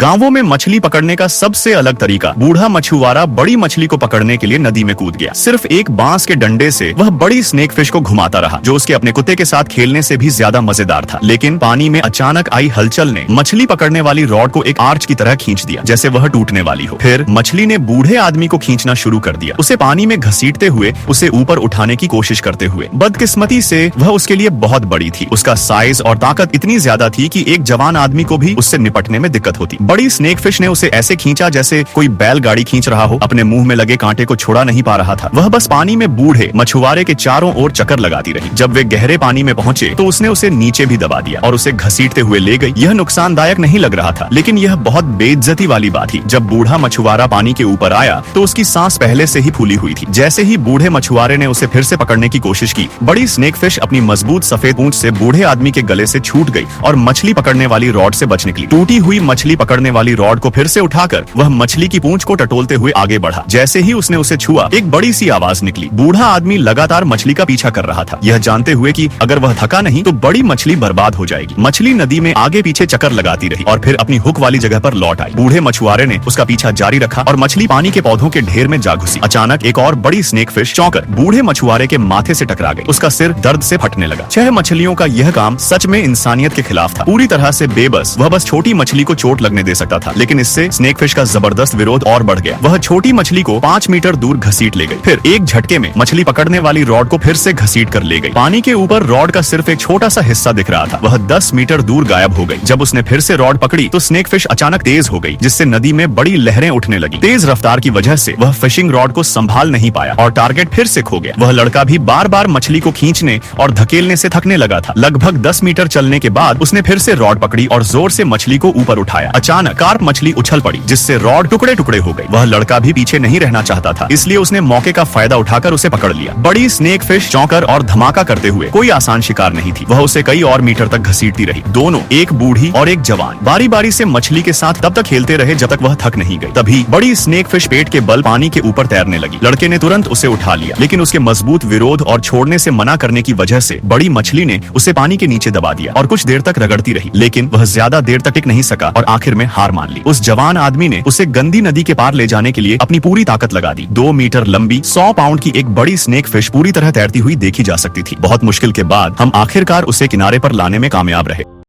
गांवों में मछली पकड़ने का सबसे अलग तरीका। बूढ़ा मछुआरा बड़ी मछली को पकड़ने के लिए नदी में कूद गया। सिर्फ एक बांस के डंडे से वह बड़ी स्नेक फिश को घुमाता रहा, जो उसके अपने कुत्ते के साथ खेलने से भी ज्यादा मजेदार था। लेकिन पानी में अचानक आई हलचल ने मछली पकड़ने वाली रॉड को एक आर्च की तरह खींच दिया, जैसे वह टूटने वाली हो। फिर मछली ने बूढ़े आदमी को खींचना शुरू कर दिया, उसे पानी में घसीटते हुए उसे ऊपर उठाने की कोशिश करते हुए। बदकिस्मती से वह उसके लिए बहुत बड़ी थी। उसका साइज और ताकत इतनी ज्यादा थी कि एक जवान आदमी को भी उससे निपटने में दिक्कत होती। बड़ी स्नेक फिश ने उसे ऐसे खींचा जैसे कोई बैलगाड़ी खींच रहा हो। अपने मुंह में लगे कांटे को छोड़ा नहीं पा रहा था। वह बस पानी में बूढ़े मछुआरे के चारों ओर चक्कर लगाती रही। जब वे गहरे पानी में पहुंचे तो उसने उसे नीचे भी दबा दिया और उसे घसीटते हुए ले गई। यह नुकसानदायक नहीं लग रहा था, लेकिन यह बहुत बेइज्जती वाली बात थी। जब बूढ़ा मछुआरा पानी के ऊपर आया तो उसकी सांस पहले से ही फूली हुई थी। जैसे ही बूढ़े मछुआरे ने उसे फिर से पकड़ने की कोशिश की, बड़ी स्नेक फिश अपनी मजबूत सफेद पूंछ से बूढ़े आदमी के गले से छूट गई और मछली पकड़ने वाली रॉड से बच निकली। टूटी हुई मछली पकड़ने वाली रॉड को फिर से उठाकर वह मछली की पूंछ को टटोलते हुए आगे बढ़ा। जैसे ही उसने उसे छुआ, एक बड़ी सी आवाज निकली। बूढ़ा आदमी लगातार मछली का पीछा कर रहा था, यह जानते हुए कि अगर वह थका नहीं तो बड़ी मछली बर्बाद हो जाएगी। मछली नदी में आगे पीछे चक्कर लगाती रही और फिर अपनी हुक वाली जगह पर लौट आई। बूढ़े मछुआरे ने उसका पीछा जारी रखा और मछली पानी के पौधों के ढेर में जा घुसी। अचानक एक और बड़ी स्नेक फिश चौंकर बूढ़े मछुआरे के माथे से टकरा गई। उसका सिर दर्द से फटने लगा। 6 मछलियों का यह काम सच में इंसानियत के खिलाफ था। पूरी तरह से बेबस, वह बस छोटी मछली को चोट लगने दे सकता था, लेकिन इससे स्नेक फिश का जबरदस्त विरोध और बढ़ गया। वह छोटी मछली को 5 मीटर दूर घसीट ले गई। फिर एक झटके में मछली पकड़ने वाली रॉड को फिर से घसीट कर ले गई। पानी के ऊपर रॉड का सिर्फ एक छोटा सा हिस्सा दिख रहा था। वह 10 मीटर दूर गायब हो गई। जब उसने फिर से रॉड पकड़ी तो स्नेक फिश अचानक तेज हो गई, जिससे नदी में बड़ी लहरें उठने लगी। तेज रफ्तार की वजह से वह फिशिंग रॉड को संभाल नहीं पाया और टारगेट फिर से खो गया। वह लड़का भी बार बार मछली को खींचने और धकेलने से थकने लगा था। लगभग 10 मीटर चलने के बाद उसने फिर से रॉड पकड़ी और जोर से मछली को ऊपर उठाया। अचानक कार्प मछली उछल पड़ी, जिससे रॉड टुकड़े टुकड़े हो गई। वह लड़का भी पीछे नहीं रहना चाहता था, इसलिए उसने मौके का फायदा उठाकर उसे पकड़ लिया। बड़ी स्नेक फिश चौंकर और धमाका करते हुए कोई आसान शिकार नहीं थी। वह उसे कई और मीटर तक घसीटती रही। दोनों, एक बूढ़ी और एक जवान, बारी बारी से मछली के साथ तब तक खेलते रहे जब तक वह थक नहीं गई। तभी बड़ी स्नेक फिश पेट के बल पानी के ऊपर तैरने लगी। लड़के ने तुरंत उसे उठा लिया, लेकिन उसके मजबूत विरोध और छोड़ने से मना करने की वजह से बड़ी मछली ने उसे पानी के नीचे दबा दिया और कुछ देर तक रगड़ती रही। लेकिन वह ज्यादा देर तक टिक नहीं सका और आखिर में हार मान ली। उस जवान आदमी ने उसे गंदी नदी के पार ले जाने के लिए अपनी पूरी ताकत लगा दी। 2 मीटर लंबी 100 पाउंड की एक बड़ी स्नेक फिश पूरी तरह तैरती हुई देखी जा सकती थी। बहुत मुश्किल के बाद हम आखिरकार उसे किनारे पर लाने में कामयाब रहे।